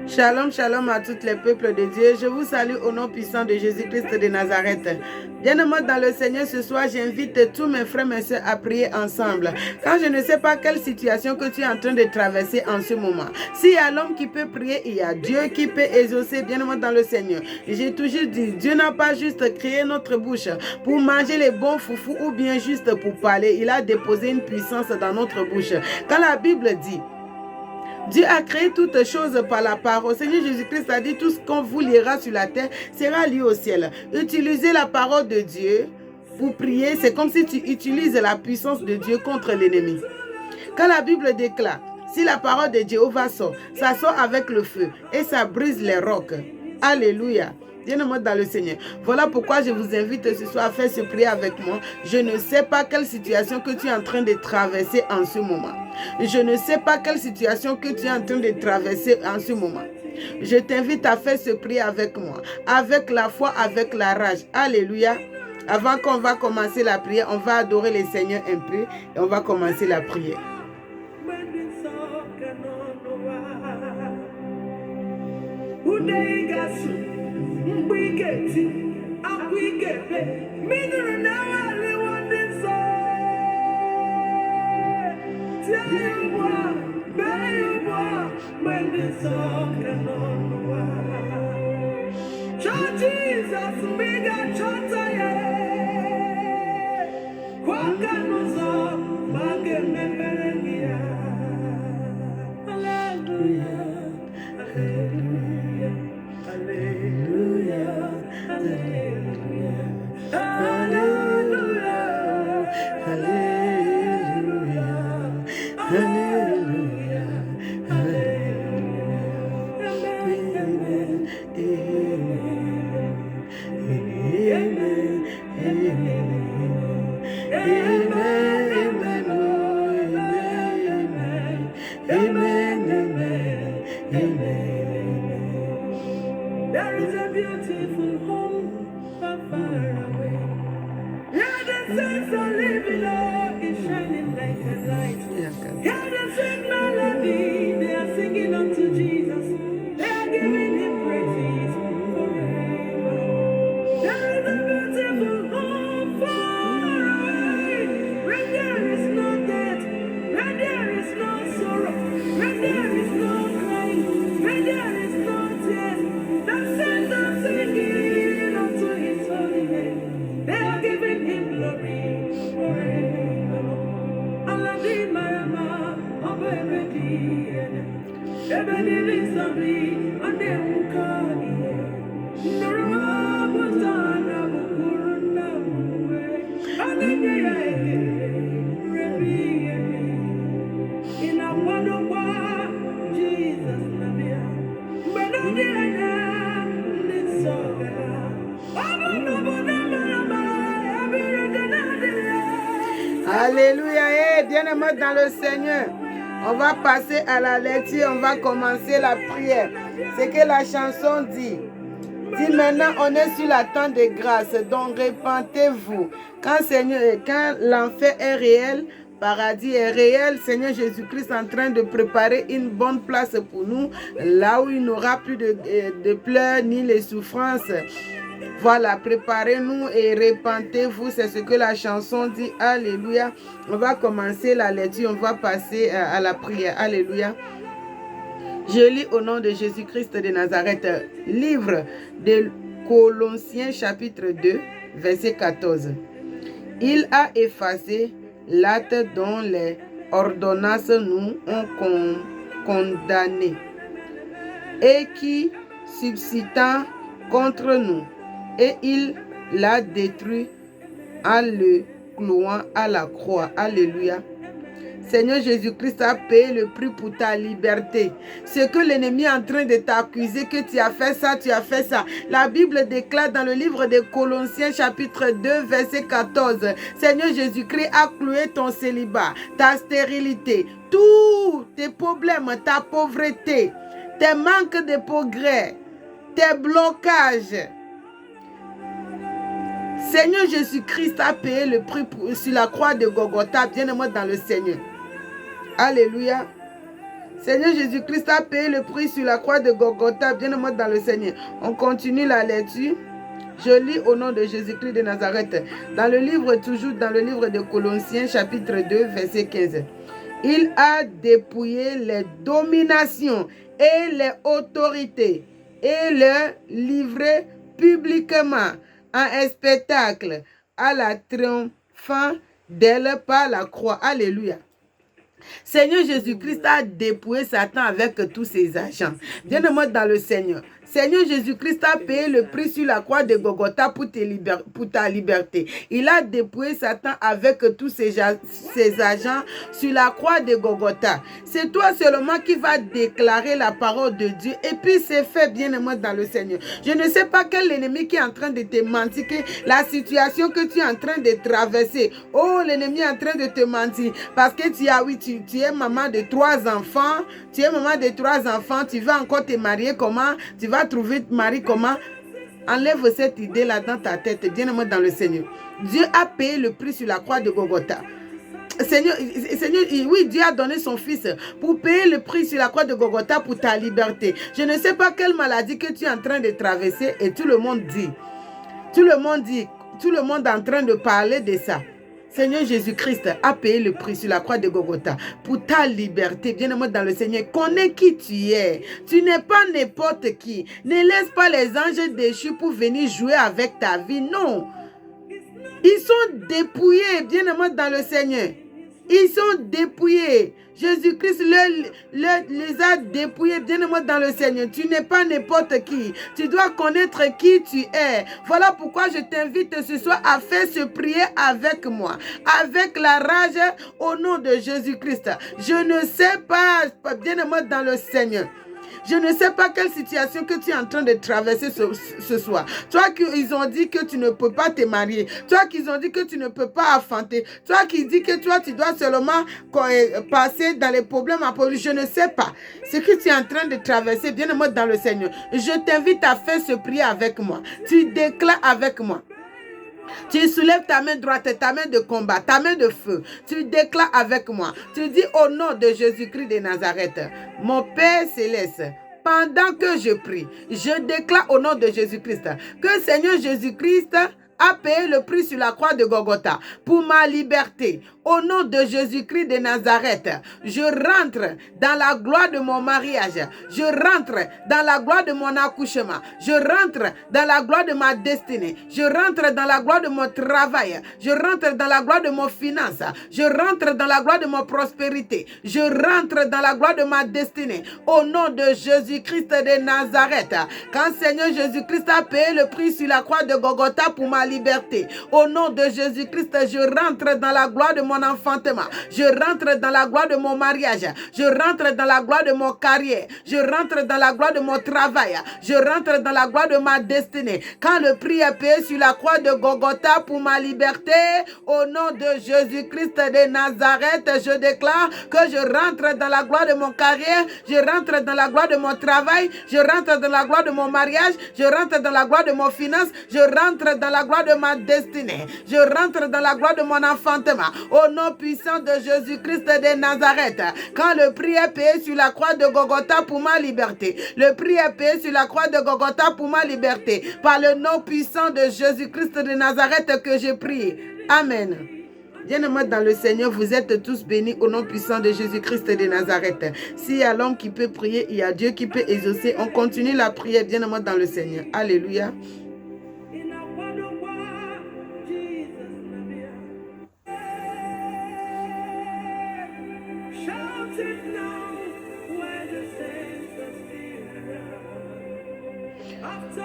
Shalom, shalom à tous les peuples de Dieu. Je vous salue au nom puissant de Jésus-Christ de Nazareth. Bien-aimés dans le Seigneur, ce soir, j'invite tous mes frères et sœurs à prier ensemble. Quand je ne sais pas quelle situation que tu es en train de traverser en ce moment. S'il y a l'homme qui peut prier, il y a Dieu qui peut exaucer. Bien-aimés dans le Seigneur. J'ai toujours dit, Dieu n'a pas juste créé notre bouche pour manger les bons foufous ou bien juste pour parler. Il a déposé une puissance dans notre bouche. Quand la Bible dit, Dieu a créé toutes choses par la parole. Seigneur Jésus-Christ a dit, tout ce qu'on vous lira sur la terre sera lu au ciel. Utilisez la parole de Dieu pour prier. C'est comme si tu utilises la puissance de Dieu contre l'ennemi. Quand la Bible déclare, si la parole de Jéhovah sort, ça sort avec le feu et ça brise les rocs. Alléluia. Bien-aimés dans le Seigneur. Voilà pourquoi je vous invite ce soir à faire ce prière avec moi. Je ne sais pas quelle situation que tu es en train de traverser en ce moment. Je ne sais pas quelle situation que tu es en train de traverser en ce moment. Je t'invite à faire ce prière avec moi. Avec la foi, avec la rage. Alléluia. Avant qu'on va commencer la prière, on va adorer le Seigneur un peu et on va commencer la prière. Alléluia. Bien-aimés dans le Seigneur, on va passer à la lecture, on va commencer la prière. C'est que la chanson dit. Dit maintenant, on est sur la temps de grâce, donc repentez-vous. Quand l'enfer est réel, paradis est réel, Seigneur Jésus-Christ est en train de préparer une bonne place pour nous, là où il n'y aura plus de pleurs ni les souffrances. Voilà, préparez-nous et repentez-vous, c'est ce que la chanson dit. Alléluia. On va commencer la lecture, on va passer à la prière. Alléluia. Je lis au nom de Jésus-Christ de Nazareth, livre de Colossiens chapitre 2, verset 14. Il a effacé l'acte dont les ordonnances nous ont condamnés et qui subsistant contre nous, et il l'a détruit en le clouant à la croix. Alléluia. Seigneur Jésus-Christ a payé le prix pour ta liberté. Ce que l'ennemi est en train de t'accuser, que tu as fait ça, tu as fait ça. La Bible déclare dans le livre de Colossiens chapitre 2 verset 14. Seigneur Jésus-Christ a cloué ton célibat, ta stérilité, tous tes problèmes, ta pauvreté, tes manques de progrès, tes blocages. Seigneur Jésus-Christ a payé le prix sur la croix de Golgotha. Bien-aimé dans le Seigneur. Alléluia. Seigneur Jésus-Christ a payé le prix sur la croix de Golgotha. Bien-aimé dans le Seigneur. On continue la lecture. Je lis au nom de Jésus-Christ de Nazareth. Toujours dans le livre de Colossiens, chapitre 2, verset 15. Il a dépouillé les dominations et les autorités et les livré publiquement en un spectacle à la triomphant d'elle par la croix. Alléluia. Seigneur Jésus-Christ a dépouillé Satan avec tous ses agents. Bien-aimé dans le Seigneur. Seigneur Jésus-Christ a payé le prix sur la croix de Golgotha pour ta liberté. Il a dépouillé Satan avec tous ses agents sur la croix de Golgotha. C'est toi seulement qui vas déclarer la parole de Dieu. Et puis c'est fait, bien-aimé dans le Seigneur. Je ne sais pas quel ennemi qui est en train de te mentir, la situation que tu es en train de traverser. Oh, l'ennemi est en train de te mentir. Parce que tu es maman de 3 enfants. Tu es maman de 3 enfants. Tu vas encore te marier comment? Tu vas trouver mari comment? Enlève cette idée-là dans ta tête. Bien-aimé dans le Seigneur. Dieu a payé le prix sur la croix de Golgotha. Seigneur, oui, Dieu a donné son fils pour payer le prix sur la croix de Golgotha pour ta liberté. Je ne sais pas quelle maladie que tu es en train de traverser et tout le monde dit. Tout le monde est en train de parler de ça. Seigneur Jésus-Christ a payé le prix sur la croix de Golgotha pour ta liberté. Bien-aimé dans le Seigneur, connais qui tu es. Tu n'es pas n'importe qui. Ne laisse pas les anges déchus pour venir jouer avec ta vie. Non. Ils sont dépouillés, bien-aimé dans le Seigneur. Ils sont dépouillés. Jésus-Christ les a dépouillés, bien-aimé dans le Seigneur. Tu n'es pas n'importe qui. Tu dois connaître qui tu es. Voilà pourquoi je t'invite ce soir à faire ce prier avec moi. Avec la rage au nom de Jésus-Christ. Je ne sais pas, bien-aimé dans le Seigneur. Je ne sais pas quelle situation que tu es en train de traverser ce soir. Toi qu'ils ont dit que tu ne peux pas te marier. Toi qu'ils ont dit que tu ne peux pas enfanter. Toi qui dis que toi tu dois seulement passer dans les problèmes à police. Je ne sais pas ce que tu es en train de traverser. Bien-aimé dans le Seigneur. Je t'invite à faire ce prier avec moi. Tu déclares avec moi. Tu soulèves ta main droite, ta main de combat, ta main de feu. Tu déclares avec moi. Tu dis au nom de Jésus-Christ de Nazareth, mon Père céleste, pendant que je prie, je déclare au nom de Jésus-Christ que Seigneur Jésus-Christ a payé le prix sur la croix de Golgotha pour ma liberté. Au nom de Jésus-Christ de Nazareth, je rentre dans la gloire de mon mariage. Je rentre dans la gloire de mon accouchement. Je rentre dans la gloire de ma destinée. Je rentre dans la gloire de mon travail. Je rentre dans la gloire de mon finance. Je rentre dans la gloire de mon prospérité. Je rentre dans la gloire de ma destinée. Au nom de Jésus-Christ de Nazareth. Quand Seigneur Jésus-Christ a payé le prix sur la croix de Golgotha pour ma liberté. Au nom de Jésus-Christ, je rentre dans la gloire de mon enfantement. Je rentre dans la gloire de mon mariage. Je rentre dans la gloire de mon carrière. Je rentre dans la gloire de mon travail. Je rentre dans la gloire de ma destinée. Quand le prix est payé sur la croix de Golgotha pour ma liberté, au nom de Jésus-Christ de Nazareth, je déclare que je rentre dans la gloire de mon carrière. Je rentre dans la gloire de mon travail. Je rentre dans la gloire de mon mariage. Je rentre dans la gloire de mon finance. Je rentre dans la gloire de ma destinée. Je rentre dans la gloire de mon enfantement. Au nom puissant de Jésus-Christ de Nazareth. Quand le prix est payé sur la croix de Golgotha pour ma liberté. Le prix est payé sur la croix de Golgotha pour ma liberté. Par le nom puissant de Jésus-Christ de Nazareth que je prie. Amen. Bien-aimés dans le Seigneur, vous êtes tous bénis au nom puissant de Jésus-Christ de Nazareth. S'il y a l'homme qui peut prier, il y a Dieu qui peut exaucer. On continue la prière, bien-aimés dans le Seigneur. Alléluia.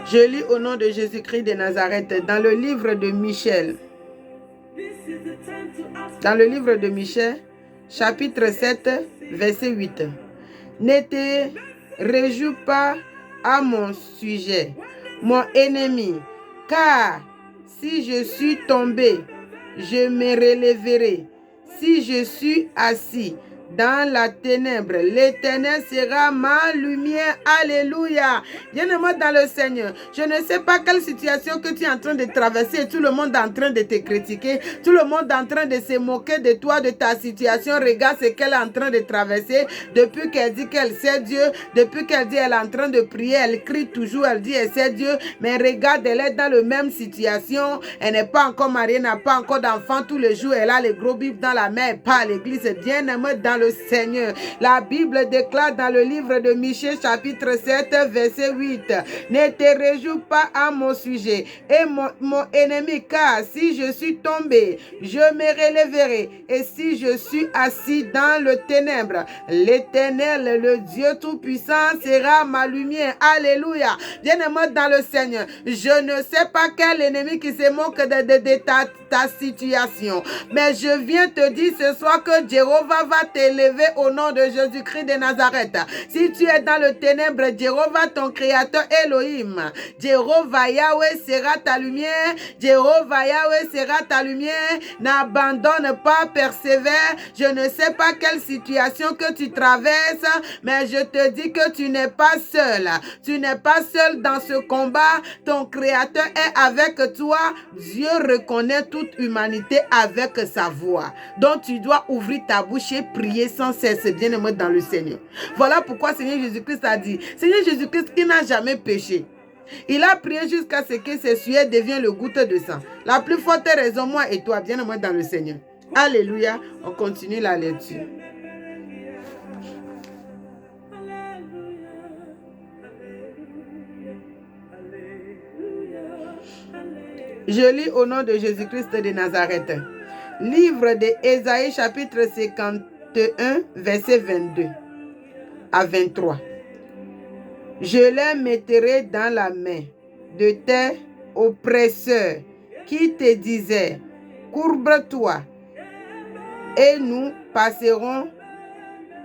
Je lis au nom de Jésus-Christ de Nazareth dans le livre de Michel. Dans le livre de Michel, chapitre 7, verset 8. Ne te réjouis pas à mon sujet, mon ennemi, car si je suis tombé, je me relèverai. Si je suis assis, dans la ténèbre. L'Éternel sera ma lumière. Alléluia. Bien-aimé dans le Seigneur, je ne sais pas quelle situation que tu es en train de traverser et tout le monde est en train de te critiquer. Tout le monde est en train de se moquer de toi, de ta situation. Regarde ce qu'elle est en train de traverser. Depuis qu'elle dit qu'elle sait Dieu, depuis qu'elle dit qu'elle est en train de prier, elle crie toujours, elle dit elle sait Dieu. Mais regarde, elle est dans la même situation. Elle n'est pas encore mariée, n'a pas encore d'enfant. Tous les jours, elle a les gros bifs dans la main, pas à l'église. Bien-aimé dans le Seigneur. La Bible déclare dans le livre de Michée, chapitre 7, verset 8. Ne te réjouis pas à mon sujet et mon ennemi, car si je suis tombé, je me relèverai. Et si je suis assis dans le ténèbre, l'Éternel, le Dieu Tout-Puissant, sera ma lumière. Alléluia. Bien-aimé dans le Seigneur, je ne sais pas quel ennemi qui se moque de ta situation, mais je viens te dire ce soir que Jéhovah va t'élever au nom de Jésus-Christ de Nazareth. Si tu es dans le ténèbre, Jéhovah, ton créateur Elohim, Jéhovah Yahweh sera ta lumière. Jéhovah Yahweh sera ta lumière. N'abandonne pas, persévère. Je ne sais pas quelle situation que tu traverses, mais je te dis que tu n'es pas seul. Tu n'es pas seul dans ce combat. Ton créateur est avec toi. Dieu reconnaît toute humanité avec sa voix. Donc tu dois ouvrir ta bouche et prier sans cesse, bien-aimé dans le Seigneur. Voilà pourquoi Seigneur Jésus-Christ a dit, Seigneur Jésus-Christ qui n'a jamais péché, il a prié jusqu'à ce que ses sueurs deviennent le goutte de sang. La plus forte raison, moi et toi, bien-aimé dans le Seigneur. Alléluia. On continue la lecture. Je lis au nom de Jésus-Christ de Nazareth. Livre de Ésaïe, chapitre 51, verset 22 à 23. Je les mettrai dans la main de tes oppresseurs qui te disaient, courbe-toi et nous passerons.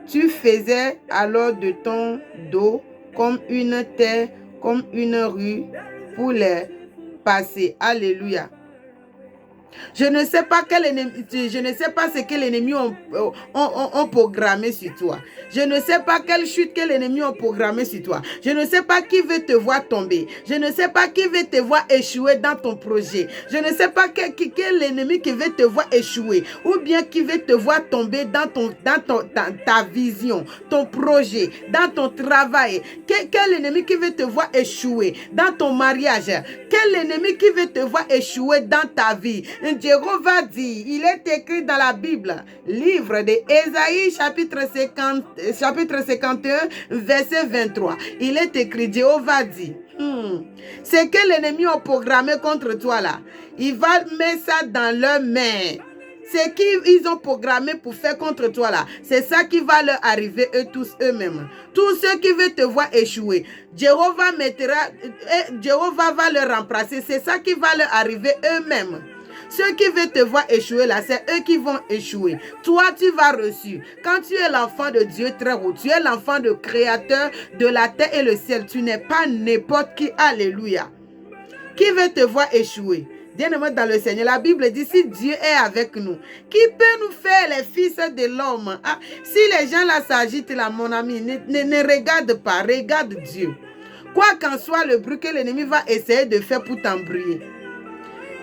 Tu faisais alors de ton dos comme une terre, comme une rue pour les passer. Alléluia. Je ne sais pas ce que l'ennemi ont programmé sur toi. Je ne sais pas quelle chute que l'ennemi a programmé sur toi. Je ne sais pas qui veut te voir tomber. Je ne sais pas qui veut te voir échouer dans ton projet. Je ne sais pas quel ennemi qui veut te voir échouer ou bien qui veut te voir tomber dans ta vision, ton projet, dans ton travail. Quel ennemi qui veut te voir échouer dans ton mariage. Quel ennemi qui veut te voir échouer dans ta vie. Jéhovah dit, il est écrit dans la Bible, livre de Ésaïe, chapitre 51, verset 23. Il est écrit, Jéhovah dit, c'est que l'ennemi a programmé contre toi là. Il va mettre ça dans leurs mains. C'est qu'ils ont programmé pour faire contre toi là. C'est ça qui va leur arriver eux tous eux-mêmes. Tous ceux qui veulent te voir échouer, Jéhovah va leur remplacer. C'est ça qui va leur arriver eux-mêmes. Ceux qui veulent te voir échouer là, c'est eux qui vont échouer. Toi, tu vas reçu. Quand tu es l'enfant de Dieu très haut, tu es l'enfant de Créateur de la terre et le ciel. Tu n'es pas n'importe qui. Alléluia. Qui veut te voir échouer? Bien-aimé dans le Seigneur, la Bible dit, si Dieu est avec nous, qui peut nous faire les fils de l'homme? Ah, si les gens là s'agitent là, mon ami, ne regarde pas, regarde Dieu. Quoi qu'en soit le bruit que l'ennemi va essayer de faire pour t'embrouiller,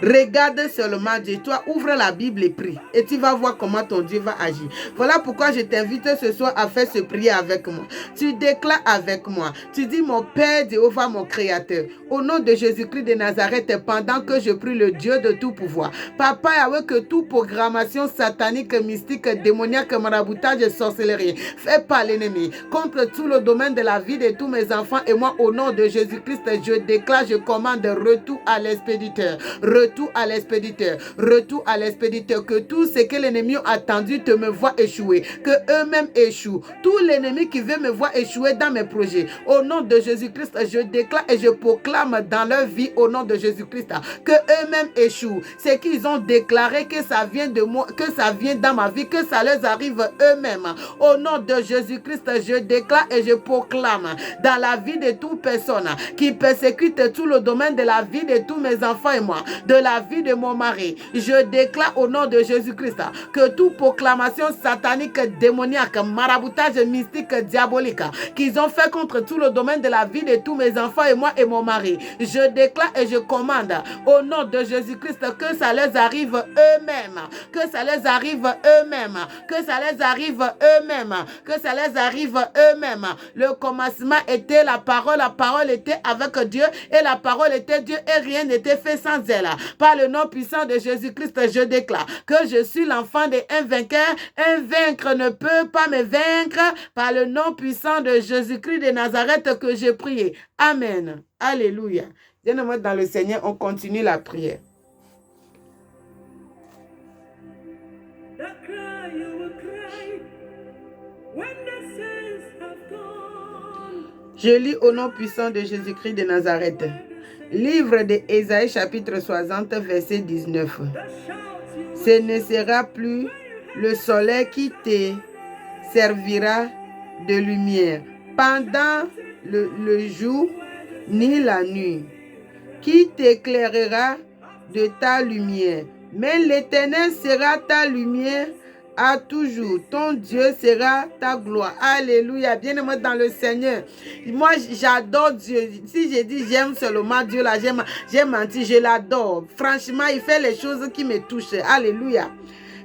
regarde seulement Dieu. Toi, ouvre la Bible et prie. Et tu vas voir comment ton Dieu va agir. Voilà pourquoi je t'invite ce soir à faire ce prière avec moi. Tu déclares avec moi. Tu dis, mon Père Jéhovah, mon Créateur, au nom de Jésus-Christ de Nazareth, pendant que je prie le Dieu de tout pouvoir. Papa Yahweh, que toute programmation satanique, mystique, démoniaque, maraboutage et sorcellerie fait par l'ennemi contre tout le domaine de la vie de tous mes enfants et moi, au nom de Jésus-Christ, je déclare, je commande retour à l'expéditeur. Retour à l'expéditeur, retour à l'expéditeur, que tout ce que l'ennemi a attendu te me voit échouer, que eux-mêmes échouent. Tout l'ennemi qui veut me voir échouer dans mes projets, au nom de Jésus-Christ, je déclare et je proclame dans leur vie, au nom de Jésus-Christ, que eux-mêmes échouent. C'est qu'ils ont déclaré que ça vient de moi, que ça vient dans ma vie, que ça leur arrive eux-mêmes. Au nom de Jésus-Christ, je déclare et je proclame dans la vie de toute personne qui persécute tout le domaine de la vie de tous mes enfants et moi, de la vie de mon mari. Je déclare au nom de Jésus-Christ que toute proclamation satanique, démoniaque, maraboutage mystique, diabolique qu'ils ont fait contre tout le domaine de la vie de tous mes enfants et moi et mon mari, je déclare et je commande au nom de Jésus-Christ que ça les arrive eux-mêmes, que ça les arrive eux-mêmes, que ça les arrive eux-mêmes, que ça les arrive eux-mêmes. Le commencement était la parole était avec Dieu et la parole était Dieu et rien n'était fait sans elle. Par le nom puissant de Jésus-Christ, je déclare que je suis l'enfant d'un vainqueur. Un vaincre ne peut pas me vaincre. Par le nom puissant de Jésus-Christ de Nazareth que j'ai prié. Amen. Alléluia. Bien-aimés dans le Seigneur, on continue la prière. Je lis au nom puissant de Jésus-Christ de Nazareth. Livre de Ésaïe chapitre 60 verset 19. Ce ne sera plus le soleil qui te servira de lumière pendant le jour ni la nuit, qui t'éclairera de ta lumière. Mais l'Éternel sera ta lumière à toujours. Ton Dieu sera ta gloire. Alléluia. Bien-aimé dans le Seigneur. Moi, j'adore Dieu. Si j'ai dit j'aime seulement Dieu, là, j'ai menti. Je l'adore. Franchement, il fait les choses qui me touchent. Alléluia.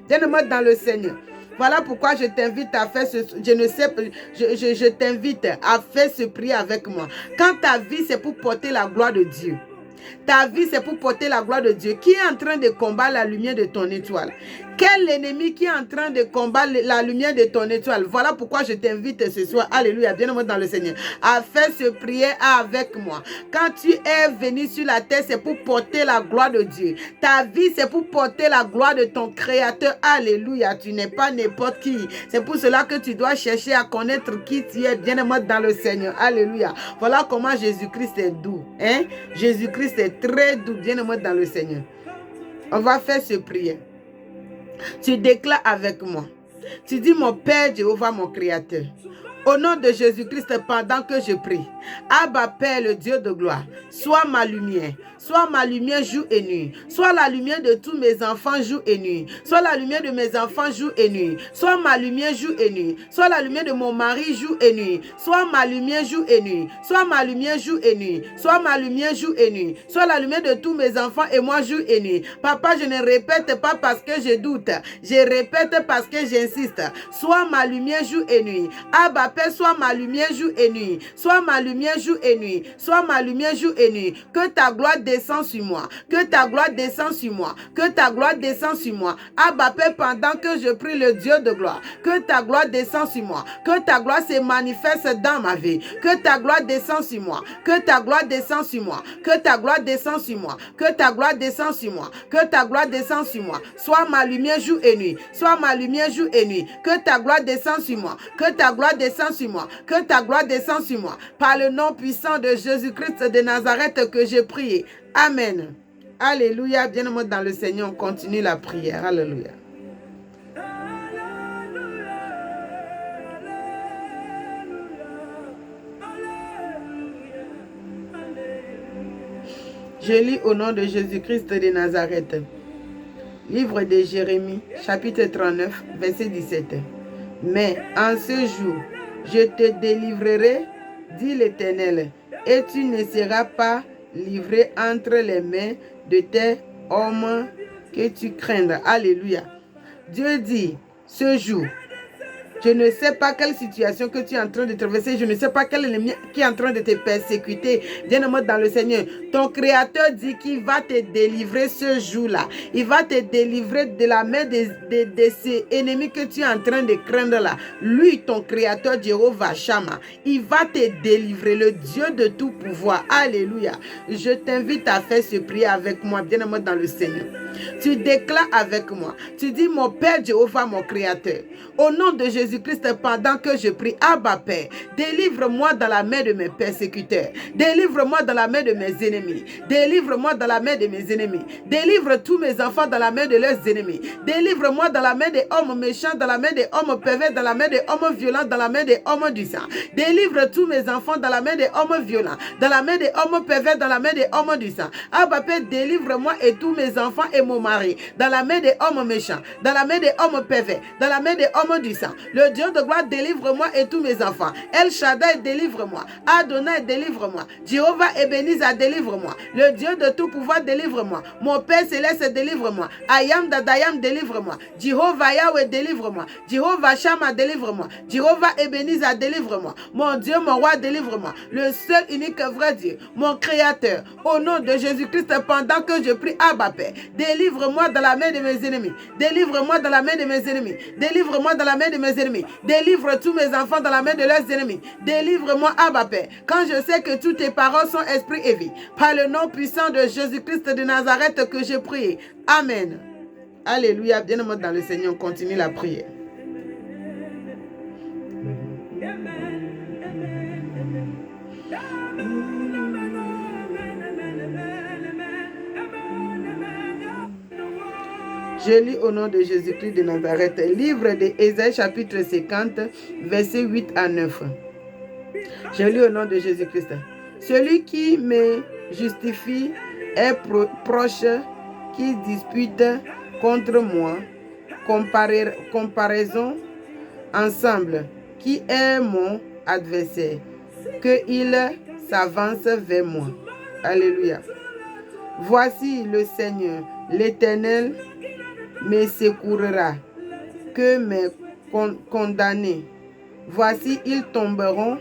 Bien-aimé dans le Seigneur. Voilà pourquoi je t'invite à faire je t'invite à faire ce prière avec moi. Quand ta vie, c'est pour porter la gloire de Dieu. Ta vie, c'est pour porter la gloire de Dieu. Qui est en train de combattre la lumière de ton étoile? Quel ennemi qui est en train de combattre la lumière de ton étoile? Voilà pourquoi je t'invite ce soir, alléluia, bien-aimé dans le Seigneur, à faire ce prière avec moi. Quand tu es venu sur la terre, c'est pour porter la gloire de Dieu. Ta vie, c'est pour porter la gloire de ton Créateur. Alléluia, tu n'es pas n'importe qui. C'est pour cela que tu dois chercher à connaître qui tu es, bien-aimé dans le Seigneur. Alléluia. Voilà comment Jésus-Christ est doux. Hein? Jésus-Christ est très doux, bien-aimé dans le Seigneur. On va faire ce prière. Tu déclares avec moi. Tu dis, mon Père Jéhovah, mon Créateur, au nom de Jésus-Christ, pendant que je prie, Abba Père, le Dieu de gloire, sois ma lumière jour et nuit, sois la lumière de tous mes enfants jour et nuit, sois la lumière de mes enfants jour et nuit, sois ma lumière jour et nuit, sois la lumière de mon mari jour et nuit, sois ma lumière jour et nuit, sois ma lumière jour et nuit, sois ma lumière jour et nuit, sois la lumière de tous mes enfants et moi jour et nuit. Papa, je ne répète pas parce que je doute, je répète parce que j'insiste. Sois ma lumière jour et nuit. Abba Père, sois ma lumière jour et nuit, sois ma lumière jour et nuit, sois ma lumière jour et nuit. Que ta gloire descend sur moi, que ta gloire descend sur moi, que ta gloire descend sur moi. Abba Père, pendant que je prie le Dieu de gloire, que ta gloire descend sur moi, que ta gloire se manifeste dans ma vie, que ta gloire descend sur moi, que ta gloire descend sur moi, que ta gloire descend sur moi, que ta gloire descend sur moi, que ta gloire descend sur moi. Sois ma lumière jour et nuit, sois ma lumière jour et nuit. Que ta gloire descend sur moi, que ta gloire descend sur moi, que ta gloire descend sur moi. Par le nom puissant de Jésus-Christ de Nazareth que j'ai prié. Amen. Alléluia. Bien-aimé dans le Seigneur, on continue la prière. Alléluia. Je lis au nom de Jésus-Christ de Nazareth. Livre de Jérémie, chapitre 39, verset 17. Mais en ce jour, je te délivrerai, dit l'Éternel, et tu ne seras pas livré entre les mains de tes hommes que tu craindras. Alléluia. Dieu dit, ce jour, je ne sais pas quelle situation que tu es en train de traverser. Je ne sais pas quel ennemi qui est en train de te persécuter. Bien-aimé dans le Seigneur, ton Créateur dit qu'il va te délivrer ce jour-là. Il va te délivrer de la main de ces ennemis que tu es en train de craindre là. Lui, ton Créateur, Jéhovah Shammah, il va te délivrer, le Dieu de tout pouvoir. Alléluia. Je t'invite à faire ce prière avec moi, bien-aimé dans le Seigneur. Tu déclares avec moi. Tu dis, mon Père Jéhovah, mon Créateur, au nom de Jésus-Christ, pendant que je prie, Abba Père, délivre-moi dans la main de mes persécuteurs. Délivre-moi dans la main de mes ennemis. Délivre-moi dans la main de mes ennemis. Délivre tous mes enfants dans la main de leurs ennemis. Délivre-moi dans la main des hommes méchants, dans la main des hommes pervers, dans la main des hommes violents, dans la main des hommes du sang. Délivre tous mes enfants dans la main des hommes violents, dans la main des hommes pervers, dans la main des hommes du sang. Abba Père, délivre-moi et tous mes enfants et mon mari dans la main des hommes méchants, dans la main des hommes pervers, dans la main des hommes du sang. Le Dieu de gloire, délivre-moi et tous mes enfants. El Shaddai, délivre-moi. Adonai, délivre-moi. Jéhovah Ebenezer, délivre-moi. Le Dieu de tout pouvoir, délivre-moi. Mon Père Céleste, délivre-moi. Ayam Dadayam, délivre-moi. Jéhovah Yahweh, délivre-moi. Jéhovah Shama, délivre-moi. Jéhovah Ebenezer, délivre-moi. Mon Dieu, mon roi, délivre-moi. Le seul, unique, vrai Dieu, mon Créateur, au nom de Jésus-Christ, pendant que je prie, Abba Père, délivre-moi dans la main de mes ennemis. Délivre-moi dans la main de mes ennemis. Délivre-moi dans la main de mes ennemis. Délivre tous mes enfants dans la main de leurs ennemis. Délivre-moi, Abba Père, quand je sais que toutes tes paroles sont esprit et vie. Par le nom puissant de Jésus-Christ de Nazareth que je prie. Amen. Alléluia. Bien-aimé dans le Seigneur, on continue la prière. Je lis au nom de Jésus-Christ de Nazareth, livre d'Ésaïe chapitre 50, versets 8 à 9. Je lis au nom de Jésus-Christ. Celui qui me justifie est proche, qui dispute contre moi. Comparaison ensemble, qui est mon adversaire, qu'il s'avance vers moi. Alléluia. Voici le Seigneur, l'Éternel, me secourra, que mes condamnés. Voici, ils tomberont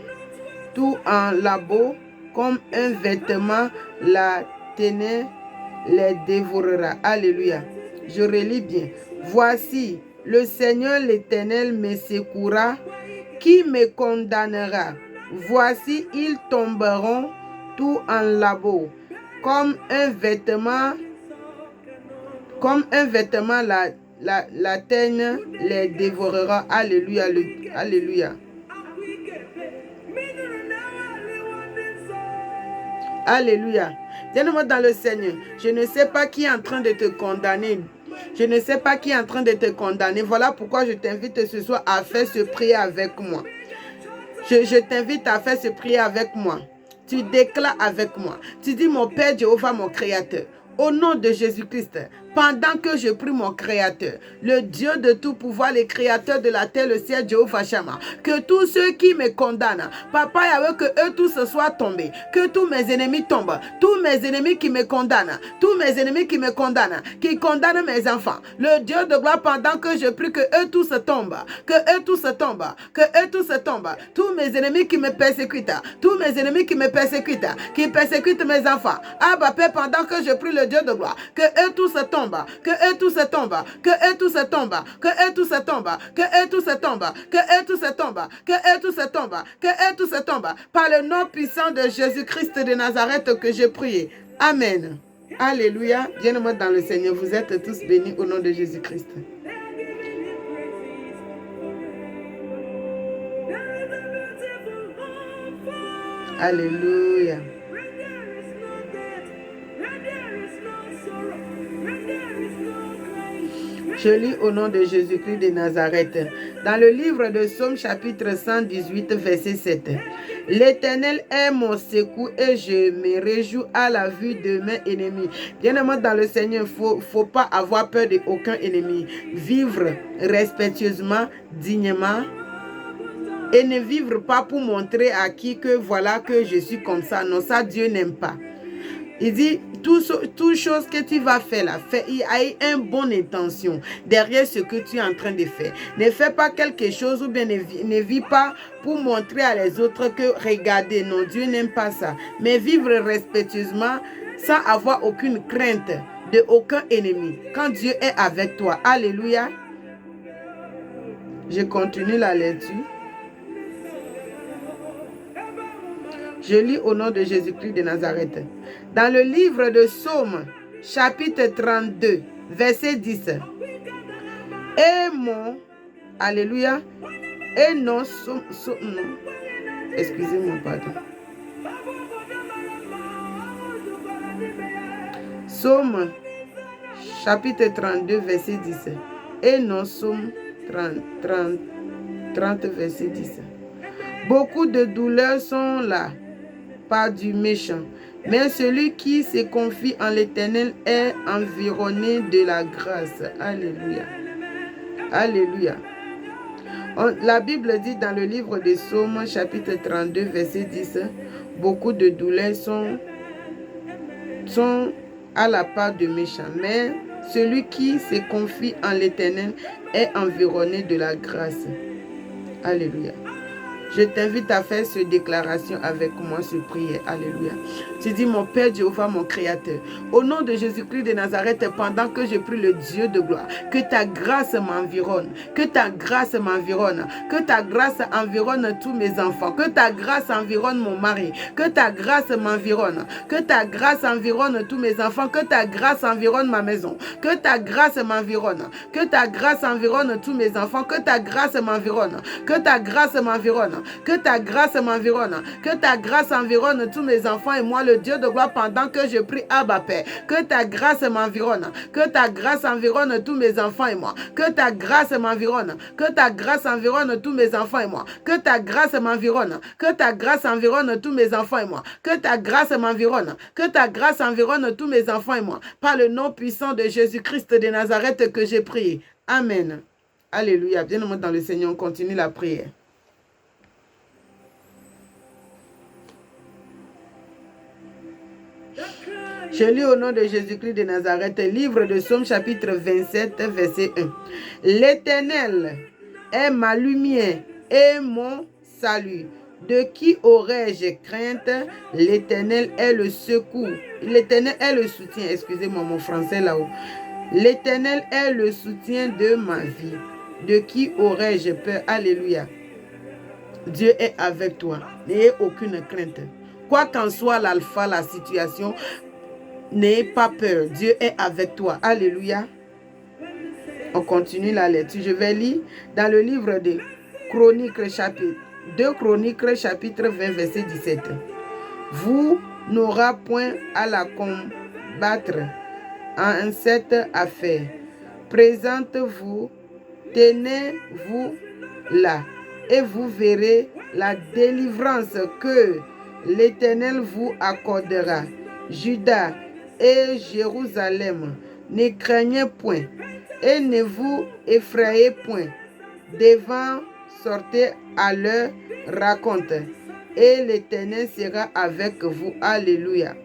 tout en lambeaux, comme un vêtement, la ténèbre les dévorera. Alléluia. Je relis bien. Voici, le Seigneur l'Éternel me secourra, qui me condamnera. Voici, ils tomberont tout en lambeaux, comme un vêtement, la teigne les dévorera. Alléluia. Alléluia. Alléluia. Viens-moi dans le Seigneur. Je ne sais pas qui est en train de te condamner. Je ne sais pas qui est en train de te condamner. Voilà pourquoi je t'invite ce soir à faire ce prière avec moi. Je t'invite à faire ce prière avec moi. Tu déclares avec moi. Tu dis, mon Père Jéhovah, mon Créateur, au nom de Jésus-Christ, pendant que je prie mon Créateur, le Dieu de tout pouvoir, le Créateur de la terre, le ciel, Jéhovah Shama, que tous ceux qui me condamnent, Papa Yahweh, que eux tous soient tombés, que tous mes ennemis tombent, tous mes ennemis qui me condamnent, tous mes ennemis qui me condamnent, qui condamnent mes enfants, le Dieu de gloire, pendant que je prie, que eux tous tombent, que eux tous tombent, que eux tous tombent, tous mes ennemis qui me persécutent, tous mes ennemis qui me persécutent, qui persécutent mes enfants, Abba Père, pendant que je prie le Dieu de gloire, que eux tous tombent, que eux tous tombent, que eux tous tombent, que eux tous tombent, que eux tous tombent, que eux tous tombent, que eux tous tombent, que eux tous tombent, par le nom puissant de Jésus-Christ de Nazareth que j'ai prié. Amen. Alléluia. Bien-aimés dans le Seigneur, vous êtes tous bénis au nom de Jésus-Christ. Alléluia. Je lis au nom de Jésus-Christ de Nazareth. Dans le livre de Psaume chapitre 118, verset 7. L'Éternel est mon secours et je me réjouis à la vue de mes ennemis. Bien-aimé dans le Seigneur, il ne faut pas avoir peur d'aucun ennemi. Vivre respectueusement, dignement. Et ne vivre pas pour montrer à qui que voilà que je suis comme ça. Non, ça Dieu n'aime pas. Il dit, toute chose que tu vas faire là, il y a une bonne intention derrière ce que tu es en train de faire. Ne fais pas quelque chose ou bien ne vis pas pour montrer à les autres que regardez, non, Dieu n'aime pas ça. Mais vivre respectueusement sans avoir aucune crainte de aucun ennemi. Quand Dieu est avec toi, alléluia. Je continue la lecture. Je lis au nom de Jésus-Christ de Nazareth. Dans le livre de Psaume, chapitre 32, verset 10. Et mon, alléluia, et non, non, excusez-moi, pardon. Psaume, chapitre 32, verset 10. Et non, Psaume 30, verset 10. Beaucoup de douleurs sont là, par du méchant. Mais celui qui se confie en l'Éternel est environné de la grâce. Alléluia. Alléluia. La Bible dit dans le livre des Psaumes, chapitre 32, verset 10, beaucoup de douleurs sont à la part de méchants. Mais celui qui se confie en l'Éternel est environné de la grâce. Alléluia. Je t'invite à faire cette déclaration avec moi, cette prière. Alléluia. Tu dis, mon Père Jéhovah, mon Créateur, au nom de Jésus-Christ de Nazareth, pendant que je prie le Dieu de gloire, que ta grâce m'environne, que ta grâce m'environne, que ta grâce environne tous mes enfants, que ta grâce environne mon mari, que ta grâce m'environne, que ta grâce environne tous mes enfants, que ta grâce environne ma maison, que ta grâce m'environne, que ta grâce environne tous mes enfants, que ta grâce m'environne, que ta grâce m'environne, que ta grâce m'environne, que ta grâce environne tous mes enfants et moi, le Dieu de gloire, pendant que je prie Abba Père, que ta grâce m'environne, que ta grâce environne tous mes enfants et moi, que ta grâce m'environne, que ta grâce environne tous mes enfants et moi, que ta grâce m'environne, que ta grâce environne tous mes enfants et moi, que ta grâce m'environne, que ta grâce environne tous mes enfants et moi, par le nom puissant de Jésus-Christ de Nazareth que j'ai prié. Amen. Alléluia. Bien-aimés dans le Seigneur, on continue la prière. Je lis au nom de Jésus-Christ de Nazareth, livre de Psaume chapitre 27, verset 1. L'Éternel est ma lumière et mon salut. De qui aurais-je crainte? L'Éternel est le secours. L'Éternel est le soutien. Excusez-moi mon français là-haut. L'Éternel est le soutien de ma vie. De qui aurais-je peur? Alléluia. Dieu est avec toi. N'ayez aucune crainte. Quoi qu'en soit l'alpha, la situation, n'ayez pas peur. Dieu est avec toi. Alléluia. On continue la lecture. Je vais lire dans le livre de Chroniques, chapitre 2 Chroniques, chapitre 20, verset 17. Vous n'aurez point à la combattre en cette affaire. Présentez-vous, tenez-vous là, et vous verrez la délivrance que l'Éternel vous accordera. Juda et Jérusalem, ne craignez point et ne vous effrayez point. Devant sortez à leur rencontre et l'Éternel sera avec vous. Alléluia.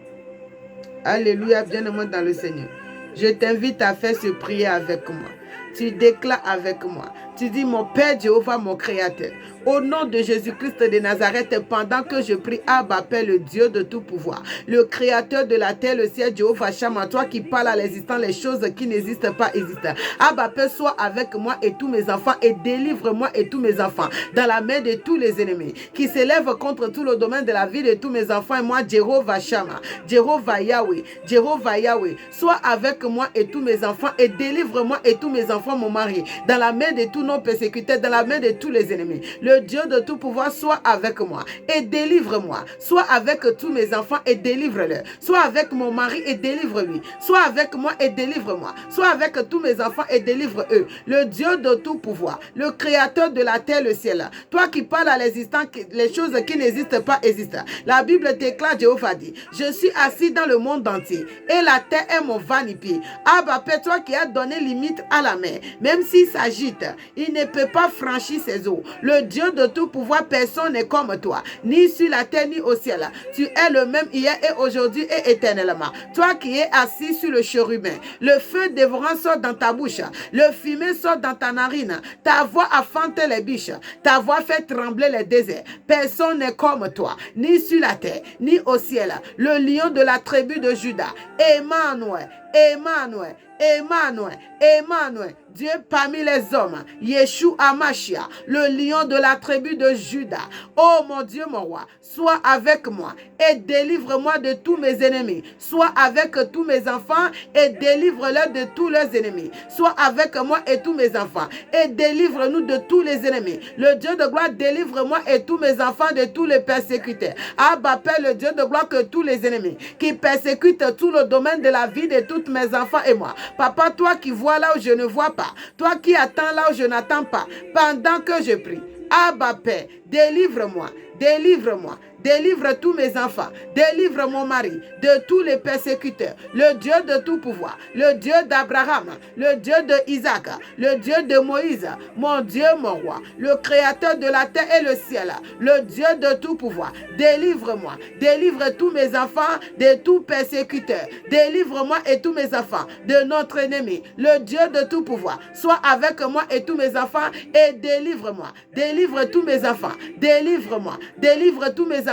Alléluia, bien-aimé dans le Seigneur. Je t'invite à faire ce prière avec moi. Tu déclares avec moi. Tu dis, mon Père Jéhovah, mon Créateur, au nom de Jésus-Christ de Nazareth, pendant que je prie, Abba Père, le Dieu de tout pouvoir, le Créateur de la terre, le ciel, Jéhovah Shammah, toi qui parles à l'existant, les choses qui n'existent pas existent. Abba Père, sois avec moi et tous mes enfants et délivre-moi et tous mes enfants dans la main de tous les ennemis qui s'élèvent contre tout le domaine de la vie de tous mes enfants et moi, Jéhovah Shammah, Jéhovah Yahweh, Jéhovah Yahweh, sois avec moi et tous mes enfants et délivre-moi et tous mes enfants, mon mari, dans la main de tous nos persécuteurs, dans la main de tous les ennemis. Le Dieu de tout pouvoir, soit avec moi et délivre-moi. Sois avec tous mes enfants et délivre-les. Sois avec mon mari et délivre-lui. Sois avec moi et délivre-moi. Sois avec tous mes enfants et délivre-eux. Le Dieu de tout pouvoir, le Créateur de la terre, le ciel. Toi qui parles à l'existant, les choses qui n'existent pas existent. La Bible déclare, Jéhovah dit, je suis assis dans le monde entier et la terre est mon vanipié. Abba Père, toi qui as donné limite à la mer, même s'il s'agite, il ne peut pas franchir ses eaux. Le Dieu de tout pouvoir, personne n'est comme toi, ni sur la terre ni au ciel. Tu es le même hier et aujourd'hui et éternellement. Toi qui es assis sur le chérubin, le feu dévorant sort dans ta bouche, le fumet sort dans ta narine, ta voix affante les biches, ta voix fait trembler les déserts. Personne n'est comme toi, ni sur la terre, ni au ciel. Le lion de la tribu de Juda, Emmanuel, Emmanuel, Emmanuel, Emmanuel, Dieu parmi les hommes, Yeshua Amashia, le lion de la tribu de Juda. Oh mon Dieu, mon roi, sois avec moi et délivre-moi de tous mes ennemis. Sois avec tous mes enfants et délivre-les de tous leurs ennemis. Sois avec moi et tous mes enfants et délivre-nous de tous les ennemis. Le Dieu de gloire, délivre-moi et tous mes enfants de tous les persécuteurs. Abba Père, le Dieu de gloire, que tous les ennemis qui persécutent tout le domaine de la vie de tous mes enfants et moi. Papa, toi qui vois là où je ne vois pas, toi qui attends là où je n'attends pas, pendant que je prie. Abba Père, délivre-moi, délivre-moi. Délivre tous mes enfants, délivre mon mari de tous les persécuteurs, le Dieu de tout pouvoir, le Dieu d'Abraham, le Dieu de Isaac, le Dieu de Moïse, mon Dieu, mon roi, le créateur de la terre et le ciel, le Dieu de tout pouvoir. Délivre-moi, délivre tous mes enfants de tout persécuteur, délivre-moi et tous mes enfants de notre ennemi, le Dieu de tout pouvoir. Sois avec moi et tous mes enfants et délivre-moi, délivre tous mes enfants, délivre-moi, délivre tous mes enfants.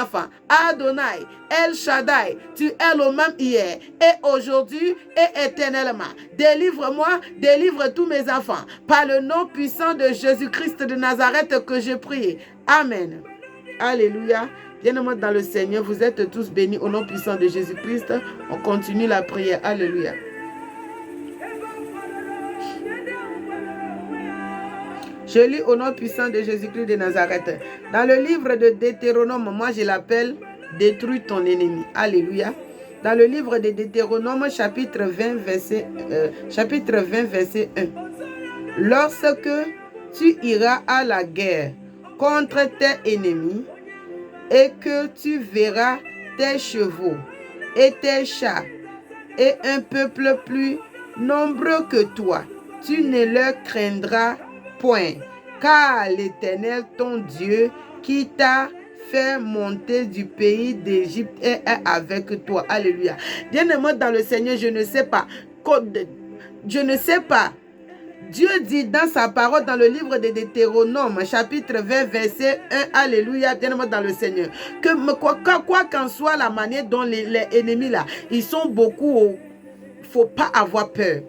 Adonai, El Shaddai, tu es le même hier et aujourd'hui et éternellement. Délivre-moi, délivre tous mes enfants par le nom puissant de Jésus-Christ de Nazareth que je prie. Amen. Alléluia. Bien-aimés dans le Seigneur, vous êtes tous bénis au nom puissant de Jésus-Christ. On continue la prière. Alléluia. Je lis au nom puissant de Jésus-Christ de Nazareth. Dans le livre de Deutéronome, moi je l'appelle « Détruis ton ennemi ». Alléluia. Dans le livre de Deutéronome, chapitre 20, verset 1. Lorsque tu iras à la guerre contre tes ennemis et que tu verras tes chevaux et tes chars et un peuple plus nombreux que toi, tu ne leur craindras point, car l'Éternel, ton Dieu, qui t'a fait monter du pays d'Égypte est avec toi. Alléluia. Bien-aimé dans le Seigneur, je ne sais pas. Dieu dit dans sa parole dans le livre de Deutéronome, chapitre 20, verset 1, alléluia, bien-aimé dans le Seigneur, que quoi qu'en soit la manière dont les ennemis là, ils sont beaucoup, faut pas avoir peur.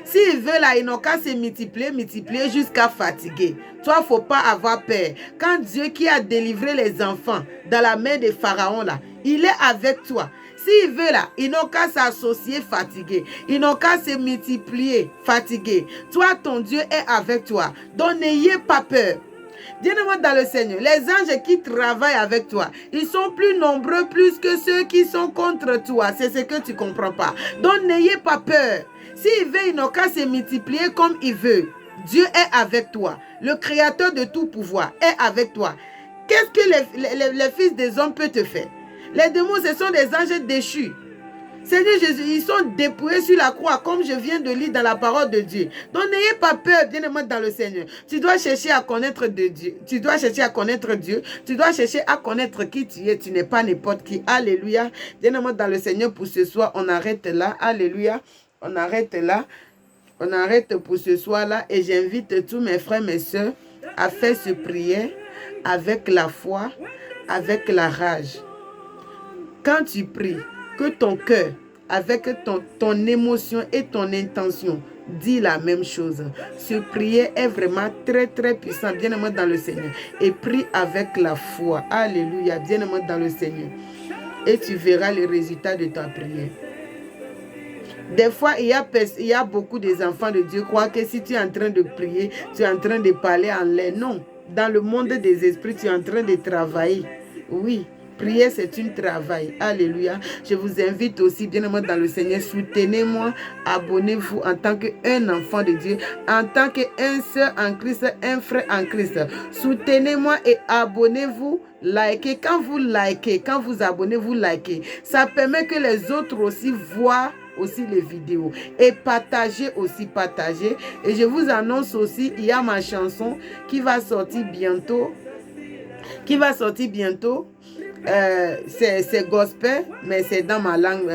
S'ils veulent là, ils n'ont qu'à se multiplier jusqu'à fatiguer. Toi, faut pas avoir peur. Quand Dieu qui a délivré les enfants dans la main des pharaons là, il est avec toi. S'ils veulent là, ils n'ont qu'à s'associer fatigués. Ils n'ont qu'à se multiplier fatigués. Toi, ton Dieu est avec toi. Donc n'ayez pas peur. Bien-aimé dans le Seigneur, les anges qui travaillent avec toi, ils sont plus nombreux plus que ceux qui sont contre toi. C'est ce que tu ne comprends pas. Donc n'ayez pas peur. S'il veut, ils n'ont qu'à se multiplier comme il veut. Dieu est avec toi. Le créateur de tout pouvoir est avec toi. Qu'est-ce que les fils des hommes peuvent te faire? Les démons, ce sont des anges déchus. Seigneur Jésus, ils sont dépouillés sur la croix, comme je viens de lire dans la parole de Dieu. Donc n'ayez pas peur, bien-aimé dans le Seigneur. Tu dois chercher à connaître de Dieu. Tu dois chercher à connaître Dieu. Tu dois chercher à connaître qui tu es. Tu n'es pas n'importe qui. Alléluia. Bien-aimé dans le Seigneur, pour ce soir, on arrête là. Alléluia. On arrête là. On arrête pour ce soir-là. Et j'invite tous mes frères, mes soeurs à faire ce prière avec la foi, avec la rage. Quand tu pries, que ton cœur, avec ton émotion et ton intention, dit la même chose. Ce prière est vraiment très très puissant, bien-aimé dans le Seigneur. Et prie avec la foi. Alléluia, bien-aimé dans le Seigneur. Et tu verras les résultats de ta prière. Des fois, il y a beaucoup des enfants de Dieu qui croient que si tu es en train de prier, tu es en train de parler en l'air. Non, dans le monde des esprits, tu es en train de travailler. Oui. Prier, c'est un travail. Alléluia. Je vous invite aussi, bien-aimé dans le Seigneur, soutenez-moi, abonnez-vous en tant qu'un enfant de Dieu, en tant qu'un sœur en Christ, un frère en Christ. Soutenez-moi et abonnez-vous, likez. Quand vous likez, quand vous abonnez, vous likez. Ça permet que les autres aussi voient aussi les vidéos. Et partagez aussi, partagez. Et je vous annonce aussi, il y a ma chanson qui va sortir bientôt. c'est gospel, mais c'est dans ma langue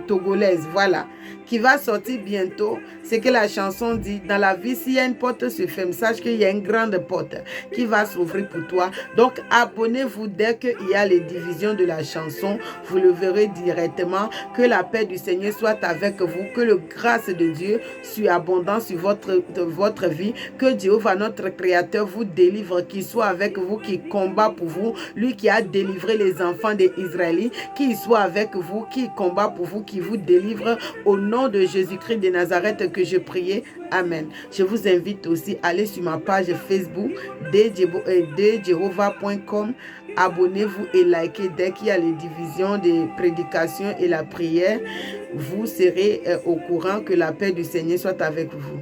togolaise, voilà, qui va sortir bientôt. C'est que la chanson dit, dans la vie, s'il y a une porte se ferme, sache qu'il y a une grande porte qui va s'ouvrir pour toi. Donc, abonnez-vous dès qu'il y a les divisions de la chanson. Vous le verrez directement. Que la paix du Seigneur soit avec vous. Que la grâce de Dieu soit abondante sur votre vie. Que Jéhovah, notre Créateur, vous délivre, qu'il soit avec vous, qui combat pour vous. Lui qui a délivré les enfants des Israélites, qu'il soit avec vous, qui combat pour vous, qui vous délivre au nom de Jésus-Christ de Nazareth que je priais. Amen. Je vous invite aussi à aller sur ma page Facebook dedjehovah.com. Abonnez-vous et likez dès qu'il y a les divisions des prédications et la prière. Vous serez au courant. Que la paix du Seigneur soit avec vous.